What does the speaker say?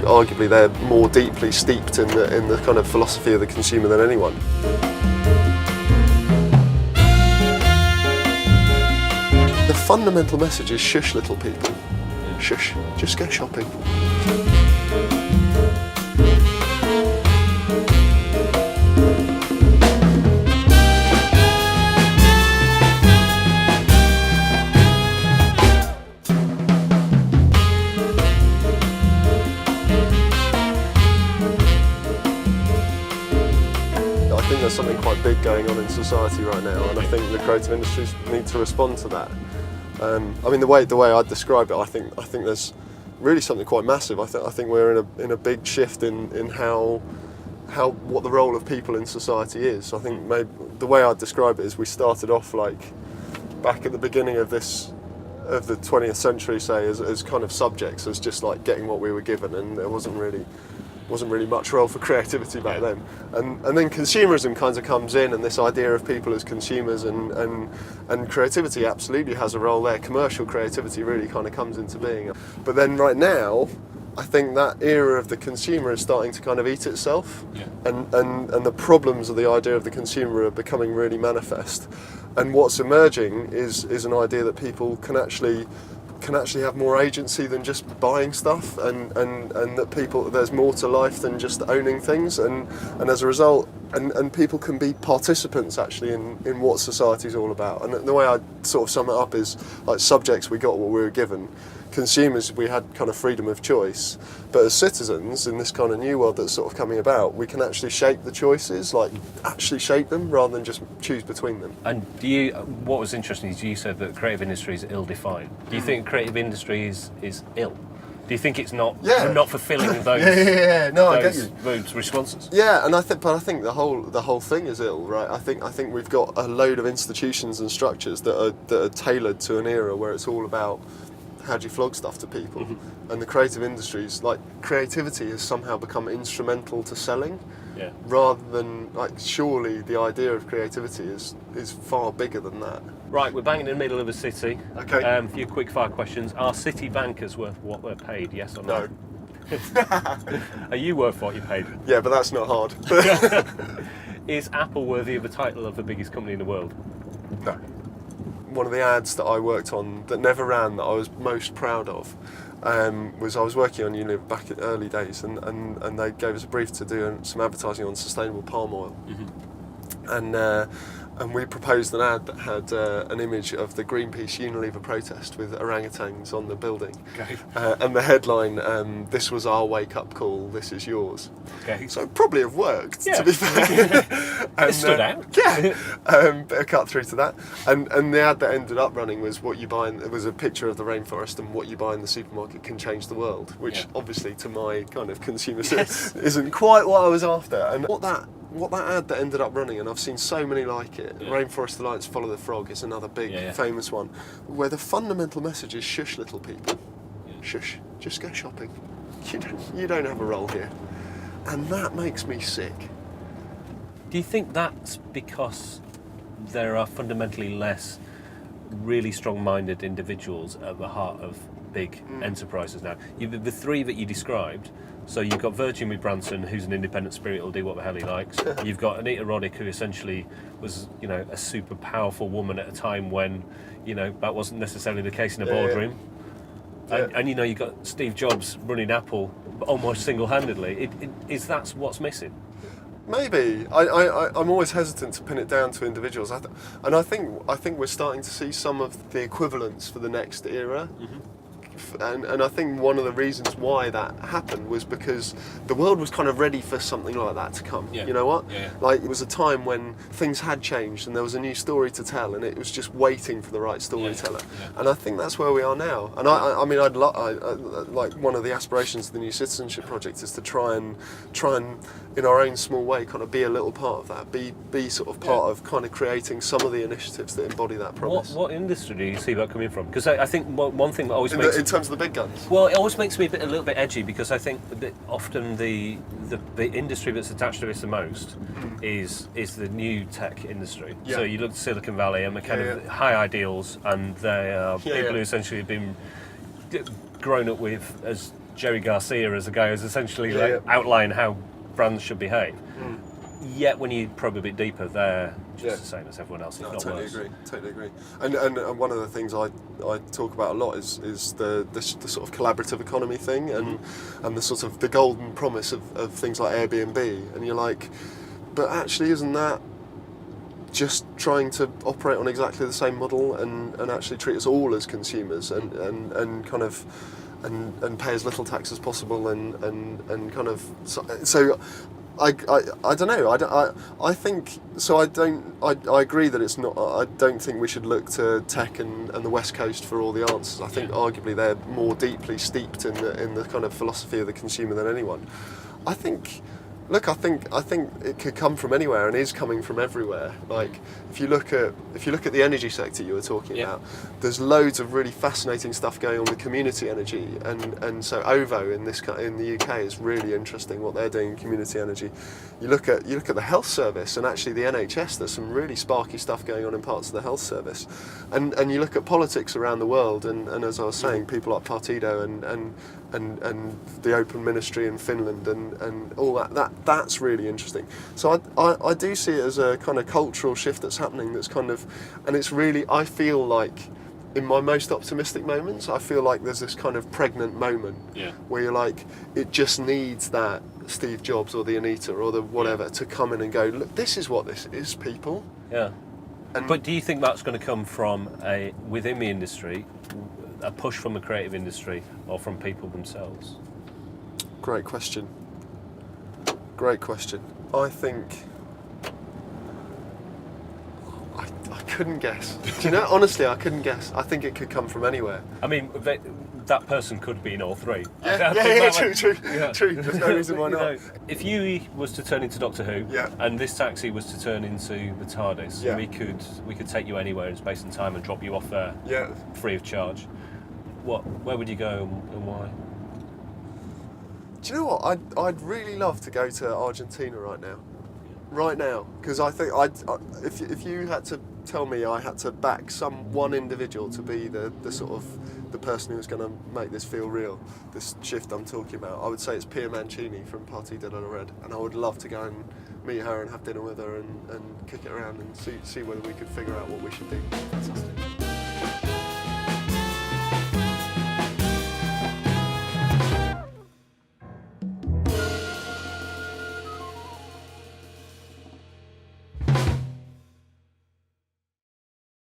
arguably they're more deeply steeped in the kind of philosophy of the consumer than anyone. The fundamental message is shush, little people. Shush, just go shopping. I think there's something quite big going on in society right now, and I think the creative industries need to respond to that. I mean, the way I describe it, I think there's really something quite massive. I think we're in a big shift in how what the role of people in society is. I think maybe the way I'd describe it is we started off like back at the beginning of the 20th century, say, as kind of subjects, as just like getting what we were given, and there wasn't really much role for creativity back then. And then consumerism kind of comes in, and this idea of people as consumers, and creativity absolutely has a role there. Commercial creativity really kind of comes into being. But then right now, I think that era of the consumer is starting to kind of eat itself, and the problems of the idea of the consumer are becoming really manifest. And what's emerging is an idea that people can actually have more agency than just buying stuff, and that there's more to life than just owning things, and as a result, and people can be participants actually in what society's all about. And the way I sort of sum it up is like subjects, we got what we were given. Consumers, we had kind of freedom of choice, but as citizens in this kind of new world that's sort of coming about, we can actually shape the choices, like actually shape them rather than just choose between them. And what was interesting is you said that creative industry is ill-defined. Do you think creative industry is ill? Do you think it's not fulfilling those? No, I get you. Those responses. Yeah, and I think the whole thing is ill, right? I think we've got a load of institutions and structures that are tailored to an era where it's all about how do you flog stuff to people, and the creative industries, like creativity has somehow become instrumental to selling, rather than like surely the idea of creativity is far bigger than that. Right, we're banging in the middle of a city. Okay. A few quick fire questions. Are city bankers worth what they're paid? Yes or no? No. Are you worth what you're paid? Yeah, but that's not hard. Is Apple worthy of the title of the biggest company in the world? No. One of the ads that I worked on that never ran, that I was most proud of, was I was working on back in early days, and they gave us a brief to do some advertising on sustainable palm oil, and we proposed an ad that had an image of the Greenpeace Unilever protest with orangutans on the building, and the headline, "This was our wake-up call, this is yours." So it probably have worked, to be fair. It stood out. Bit of cut through to that, and the ad that ended up running was what you buy. It was a picture of the rainforest, and what you buy in the supermarket can change the world, which obviously to my kind of consumer sense isn't quite what I was after. And what that ad that ended up running, and I've seen so many like it, Rainforest Alliance Follow the Frog is another big famous one, where the fundamental message is shush, little people. Shush, just go shopping. You don't have a role here. And that makes me sick. Do you think that's because there are fundamentally less really strong-minded individuals at the heart of big enterprises now? The three that you described, so you've got Virgin with Branson, who's an independent spirit, will do what the hell he likes. You've got Anita Roddick, who essentially was, a super powerful woman at a time when, that wasn't necessarily the case in a boardroom. And you've got Steve Jobs running Apple almost single-handedly. Is that what's missing? Maybe. I'm always hesitant to pin it down to individuals. I think we're starting to see some of the equivalents for the next era. And I think one of the reasons why that happened was because the world was kind of ready for something like that to come. You know what? Like, it was a time when things had changed and there was a new story to tell, and it was just waiting for the right storyteller. And I think that's where we are now. And I mean, like one of the aspirations of the New Citizenship Project is to try and in our own small way kind of be a little part of that, be sort of part of kind of creating some of the initiatives that embody that promise. What industry do you see that coming from? Because I think one thing that always makes in terms of the big guns. Well, it always makes me a little bit edgy, because I think that often the industry that's attached to this the most is the new tech industry. So you look at Silicon Valley and the kind of high ideals, and they are people who essentially have been grown up with as Jerry Garcia as a guy who's essentially Yeah, like yeah. outlining how brands should behave. Mm. Yet when you probe a bit deeper, they're just Yeah. the same as everyone else, if No, I not totally worse. agree. Totally agree. And one of the things I talk about a lot is the sort of collaborative economy thing and the sort of the golden promise of things like Airbnb. And you're like, but actually, isn't that just trying to operate on exactly the same model and actually treat us all as consumers and kind of and pay as little tax as possible and kind of so I don't know. I think so. I agree that it's not. I don't think we should look to tech and the West Coast for all the answers. I think arguably they're more deeply steeped in the kind of philosophy of the consumer than anyone. I think. Look, I think it could come from anywhere and is coming from everywhere. Like if you look at the energy sector you were talking about, there's loads of really fascinating stuff going on with community energy, and so OVO in the UK is really interesting what they're doing in community energy. You look at the health service and actually the NHS. There's some really sparky stuff going on in parts of the health service, and you look at politics around the world, and as I was saying, people like Partido and the Open Ministry in Finland and all that's really interesting. So I do see it as a kind of cultural shift that's happening. That's kind of, and it's really, I feel like in my most optimistic moments, I feel like there's this kind of pregnant moment where you're like, it just needs that Steve Jobs or the Anita or the whatever to come in and go, look, this is what this is, people. Yeah. And But do you think that's going to come from within the industry, a push from the creative industry, or from people themselves? Great question. Great question. I think I couldn't guess. Do you know? Honestly, I couldn't guess. I think it could come from anywhere. I mean, that person could be in all three. True. Yeah. True. There's no reason why You not. know, if you was to turn into Doctor Who, Yeah. and this taxi was to turn into the TARDIS, Yeah. we could take you anywhere in space and time and drop you off there Yeah. free of charge. Where would you go and why? Do you know what? I'd really love to go to Argentina right now, because I think if you had to tell me I had to back one individual to be the sort of the person who's going to make this feel real, this shift I'm talking about, I would say it's Pia Mancini from Partito della Red, and I would love to go and meet her and have dinner with her and kick it around and see whether we could figure out what we should do.